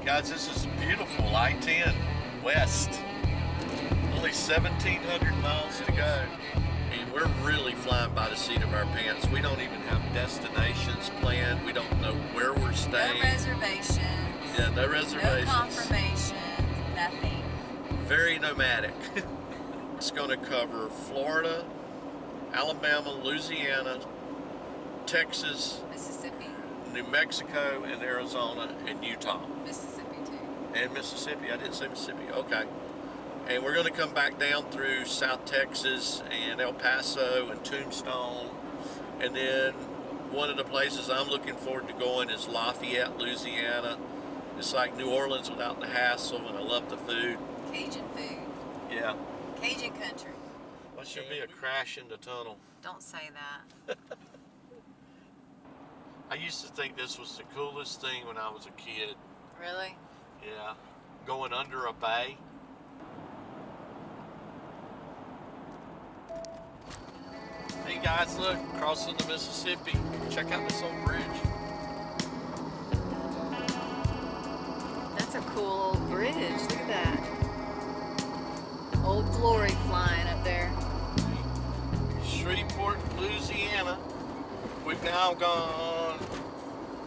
Guys, this is beautiful. I-10 west. Only 1,700 miles to go. And we're really flying by the seat of our pants. We don't even have destinations planned. We don't know where we're staying. No reservations. Yeah, no reservations. No confirmation. Nothing. Very nomadic. It's going to cover Florida, Alabama, Louisiana, Texas, Mississippi. New Mexico, and Arizona, and Utah. Mississippi too. And Mississippi. I didn't say Mississippi. Okay. And we're going to come back down through South Texas and El Paso and Tombstone. And then one of the places I'm looking forward to going is Lafayette, Louisiana. It's like New Orleans without the hassle, and I love the food. Cajun food. Yeah. Cajun country. Well, should be a crash in the tunnel. Don't say that. I used to think this was the coolest thing when I was a kid. Really? Yeah. Going under a bay. Hey guys, look, crossing the Mississippi. Check out this old bridge. That's a cool old bridge. Look at that. Old Glory flying up there. Shreveport, Louisiana. We've now gone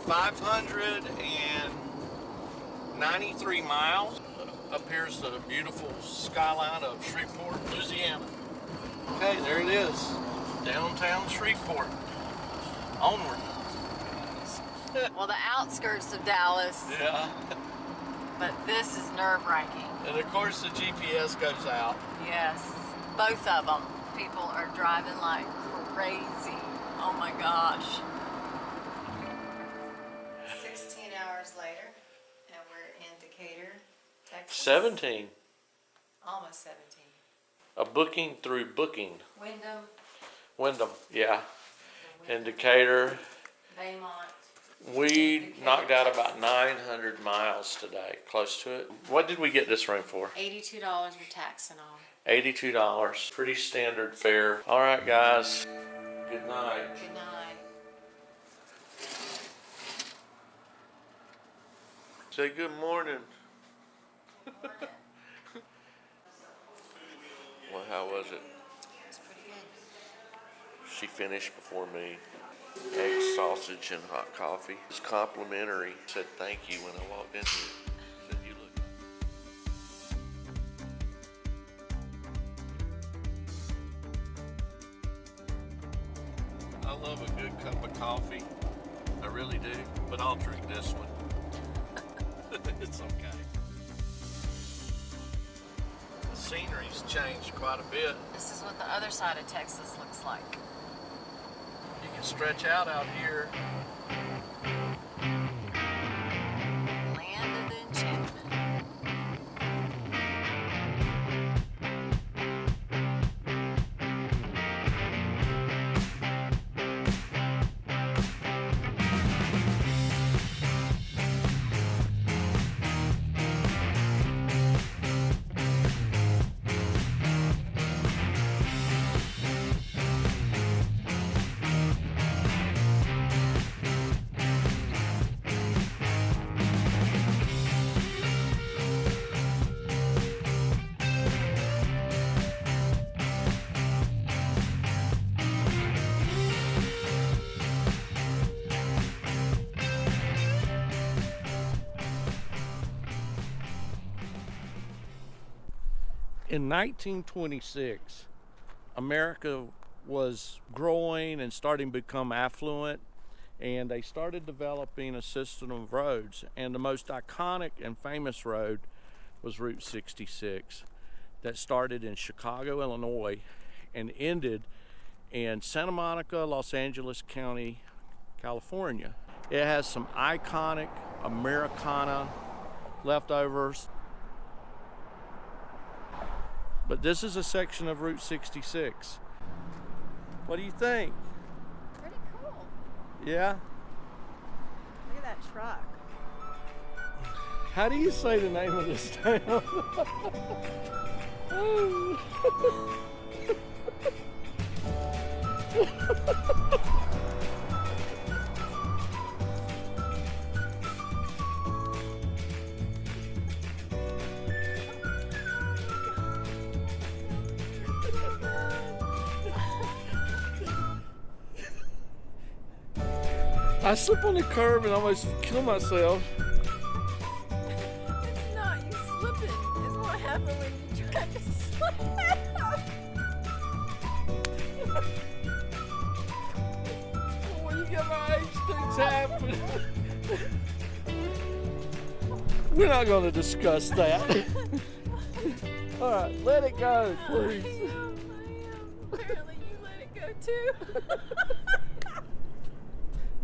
593 miles. Up here's the beautiful skyline of Shreveport, Louisiana. Okay, there it is. Downtown Shreveport. Onward. Well, the outskirts of Dallas. Yeah. But this is nerve-wracking. And of course the GPS goes out. Yes. Both of them. People are driving like crazy. Oh my gosh. 16 hours later, and we're in Decatur, Texas. 17. Almost 17. A booking through Booking. Wyndham, Yeah. In Decatur. Baymont. We knocked out about 900 miles today, close to it. What did we get this room for? $82 with tax and all. $82. Pretty standard fare. All right, guys. Good night. Good night. Say good morning. Well, how was it? It was pretty good. She finished before me. Egg, sausage, and hot coffee. It's complimentary. Said thank you when I walked in here. Said you look. I love a good cup of coffee. I really do. But I'll drink this one. It's okay. The scenery's changed quite a bit. This is what the other side of Texas looks like. You can stretch out here. Land of enchantment. In 1926, America was growing and starting to become affluent, and they started developing a system of roads. And the most iconic and famous road was Route 66 that started in Chicago, Illinois, and ended in Santa Monica, Los Angeles County, California. It has some iconic Americana leftovers. But this is a section of Route 66. What do you think? Pretty cool. Yeah? Look at that truck. How do you say the name of this town? I slip on the curb and almost kill myself. It's not you slipping. It's what happened when you tried to slip. When you get my age, things happen. We're not going to discuss that. All right, let it go, please. I am. Apparently you let it go too.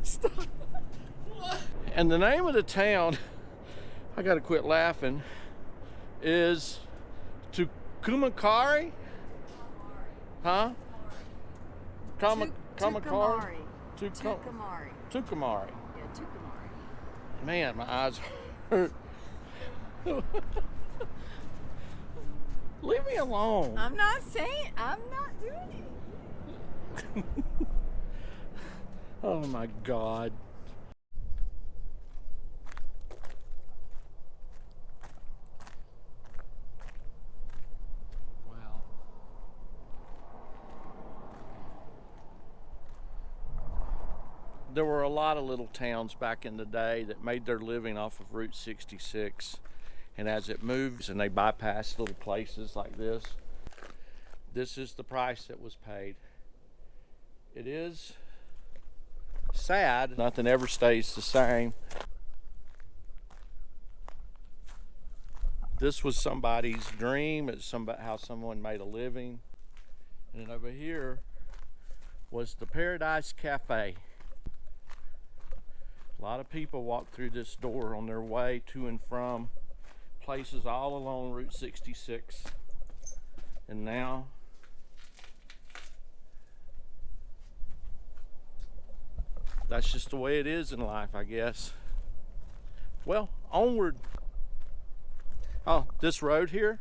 Stop. And the name of the town, I got to quit laughing, is Tucumcari? Huh? Kamakari? Tucumcari. Tucumcari. Yeah, Tucumcari. Man, my eyes hurt. Leave me alone. I'm not doing it. Oh my God. Wow. There were a lot of little towns back in the day that made their living off of Route 66. And as it moves and they bypass little places like this is the price that was paid. It is sad. Nothing ever stays the same. This was somebody's dream. It's how someone made a living. And then over here was the Paradise Cafe. A lot of people walk through this door on their way to and from places all along Route 66. And now that's just the way it is in life, I guess. Well, onward. Oh, this road here,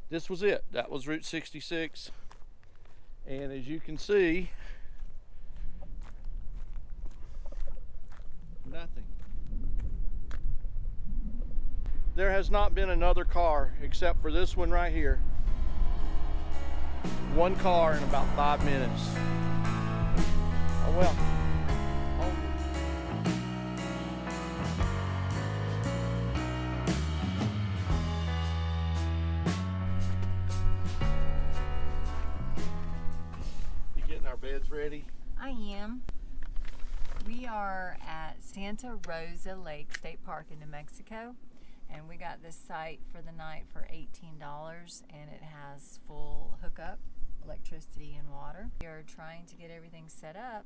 this was it. That was Route 66. And as you can see, nothing. There has not been another car except for this one right here. One car in about 5 minutes. Oh well. You getting our beds ready? I am. We are at Santa Rosa Lake State Park in New Mexico, and we got this site for the night for $18, and it has full hookup, electricity and water. We are trying to get everything set up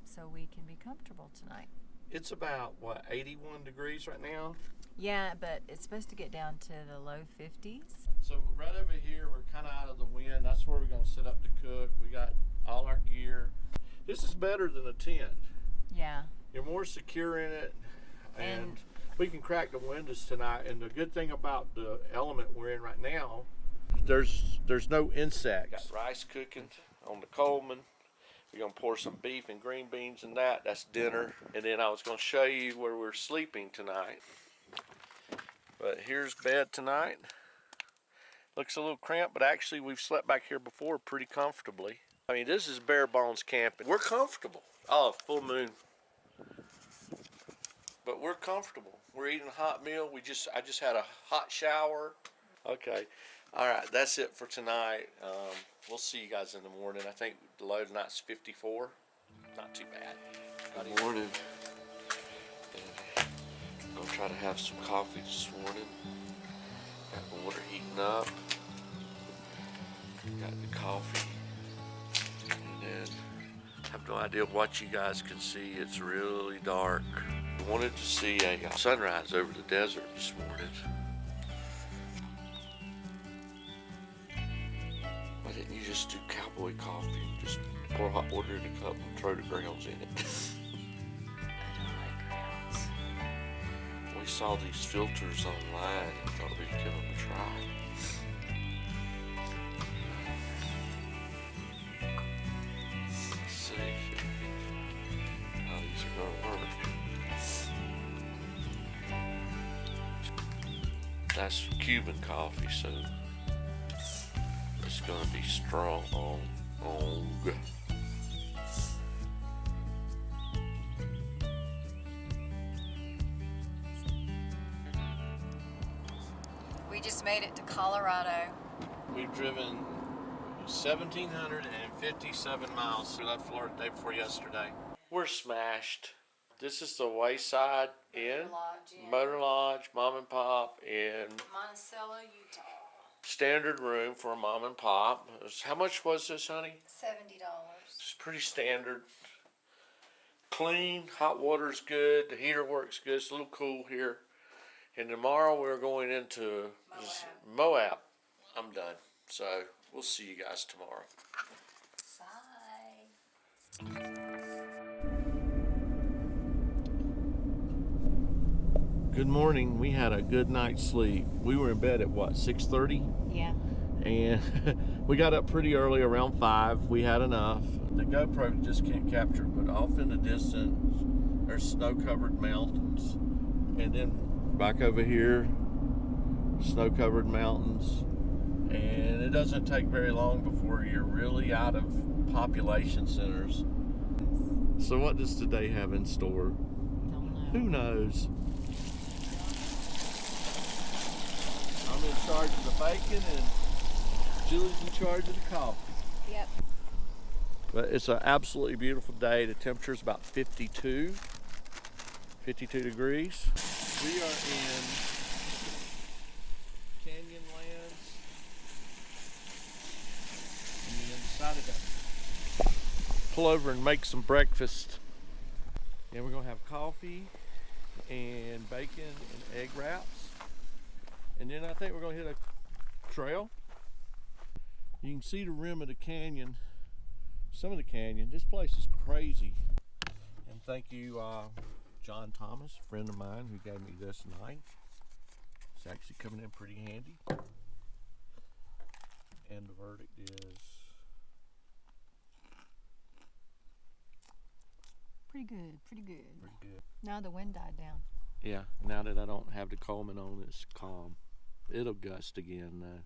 so we can be comfortable tonight. It's about, what, 81 degrees right now? Yeah, but it's supposed to get down to the low 50s. So right over here, we're kind of out of the wind. That's where we're going to set up to cook. We got all our gear. This is better than a tent. Yeah. You're more secure in it, and we can crack the windows tonight. And the good thing about the element we're in right now, there's no insects. Got rice cooking on the Coleman. We're gonna pour some beef and green beans in that. That's dinner. And then I was gonna show you where we're sleeping tonight. But here's bed tonight. Looks a little cramped, but actually we've slept back here before pretty comfortably. I mean, this is bare bones camping. We're comfortable. Oh, full moon. But we're comfortable. We're eating a hot meal. I just had a hot shower. Okay. All right, that's it for tonight. We'll see you guys in the morning. I think the low tonight's 54. Not too bad. Good morning. I'm gonna try to have some coffee this morning. Got the water heating up. Got the coffee. And then I have no idea what you guys can see. It's really dark. I wanted to see a sunrise over the desert this morning. Why didn't you just do cowboy coffee and just pour hot water in a cup and throw the grounds in it? I don't like grounds. We saw these filters online and thought we'd give them a try. Let's see how these are gonna work. That's Cuban coffee, so it's gonna be strong. We just made it to Colorado. We've driven 1,757 miles. We left Florida the day before yesterday. We're smashed. This is the Wayside Inn, Motor Lodge, Mom and Pop in Monticello, Utah. standard room for a mom and pop. How much was this, honey? $70. It's pretty standard. Clean, hot water's good, the heater works good, it's a little cool here. And tomorrow we're going into Moab. I'm done. So we'll see you guys tomorrow. Bye. Good morning. We had a good night's sleep. We were in bed at what, 6:30? Yeah. And we got up pretty early, around 5. We had enough. The GoPro just can't capture, but off in the distance there's snow-covered mountains. And then back over here, snow-covered mountains. And it doesn't take very long before you're really out of population centers. So what does today have in store? Don't know. Who knows? I'm in charge of the bacon and Julie's in charge of the coffee. Yep. But it's an absolutely beautiful day. The temperature is about 52 degrees. We are in Canyonlands, and we decided to pull over and make some breakfast. And we're gonna have coffee and bacon and egg wraps. And then I think we're gonna hit a trail. You can see the rim of the canyon, some of the canyon. This place is crazy. And thank you, John Thomas, a friend of mine who gave me this knife. It's actually coming in pretty handy. And the verdict is Pretty good, pretty good. pretty good. Now the wind died down. Yeah, now that I don't have the Coleman on, it's calm. It'll gust again though.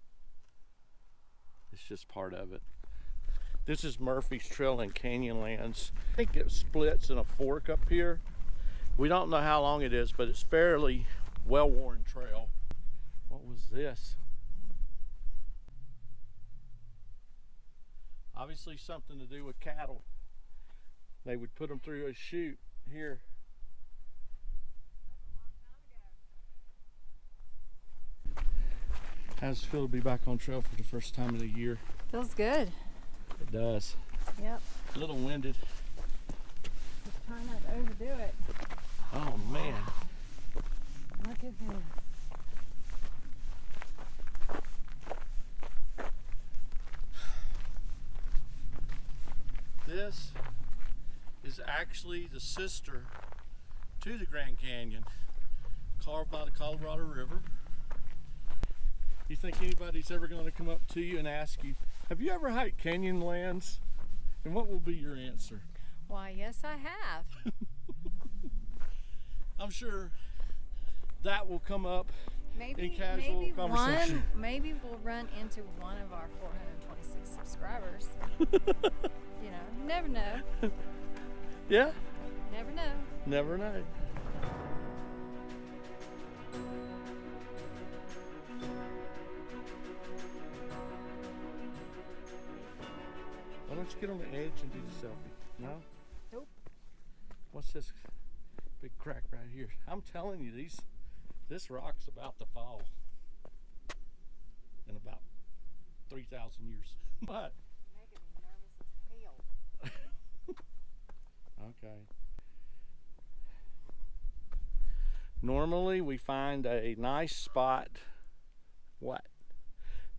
It's just part of it. This is Murphy's Trail in Canyonlands. I think it splits in a fork up here. We don't know how long it is, but it's fairly well-worn trail. What was this? Obviously something to do with cattle. They would put them through a chute here. How does it feel to be back on trail for the first time in a year? Feels good. It does. Yep. A little winded. Just try not to overdo it. Oh man. Look at this. This is actually the sister to the Grand Canyon, carved by the Colorado River. You think anybody's ever going to come up to you and ask you, have you ever hiked Canyonlands? And what will be your answer? Why, yes, I have. I'm sure that will come up in casual conversation. Maybe we'll run into one of our 426 subscribers. You know, you never know. Yeah? Never know. Never know. Why don't you get on the edge and do the selfie? No? Nope. What's this big crack right here? I'm telling you, this rock's about to fall in about 3,000 years. What? You're making me nervous as hell. Okay. Normally we find a nice spot. What?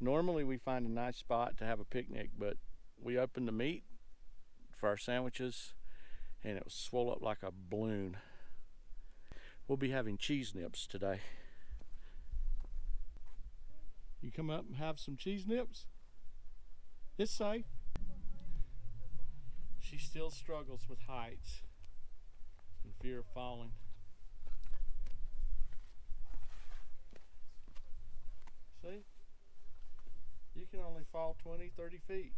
Normally we find a nice spot to have a picnic, but we opened the meat for our sandwiches and it was swole up like a balloon. We'll be having cheese nips today. You come up and have some cheese nips? It's safe. She still struggles with heights and fear of falling. See? You can only fall 20, 30 feet.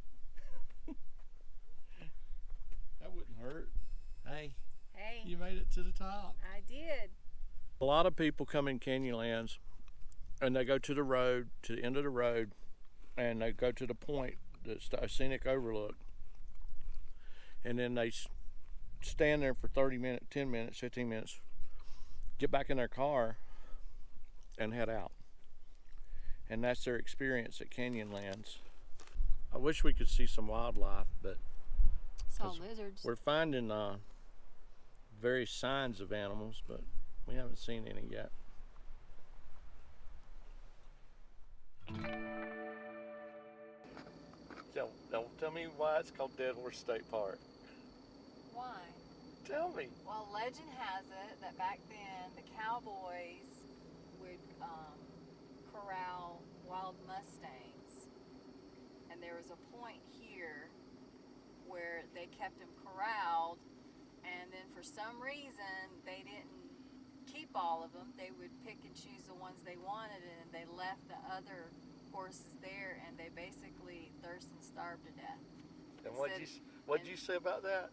That wouldn't hurt. Hey, Hey, you made it to the top. I did. A lot of people come in Canyonlands and they go to the road, to the end of the road, and they go to the point, the scenic overlook, and then they stand there for 30 minutes, 10 minutes, 15 minutes, get back in their car, and head out. And that's their experience at Canyonlands. I wish we could see some wildlife, but Saw lizards. we're finding various signs of animals, but we haven't seen any yet. Don't tell me why it's called Dead Horse State Park. Why? Tell me. Well, legend has it that back then the cowboys would corral wild mustangs, and there was a point here where they kept them corralled, and then for some reason they didn't keep all of them. They would pick and choose the ones they wanted, and they left the other horses there, and they basically thirst and starved to death. And what'd you say about that?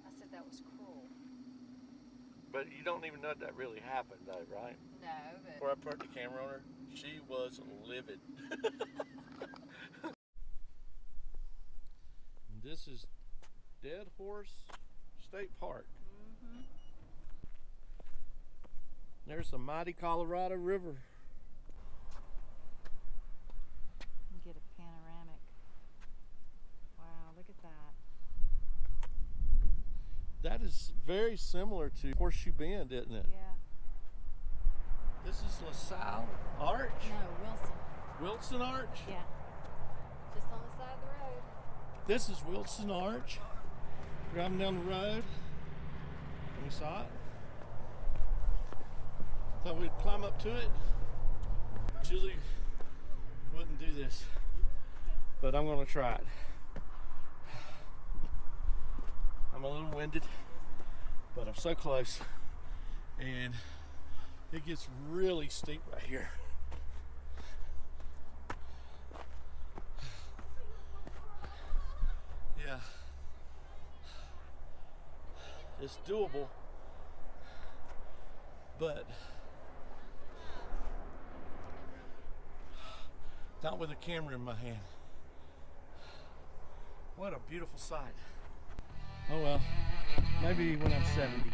I said that was cruel. But you don't even know that really happened, though, right? No, but Before I put the camera on her, she was livid. This is Dead Horse State Park. mm-hmm. There's the mighty Colorado River. Get a panoramic. Wow, look at that. That is very similar to Horseshoe Bend, isn't it? Yeah. This is LaSalle Arch? No, Wilson. Wilson Arch? Yeah. Just on the side of the road. This is Wilson Arch. Driving down the road. And we saw it. Thought we'd climb up to it. Julie wouldn't do this, but I'm gonna try it. I'm a little winded, but I'm so close, and it gets really steep right here. Yeah, it's doable, but not with a camera in my hand. What a beautiful sight. Oh well, maybe when I'm 70.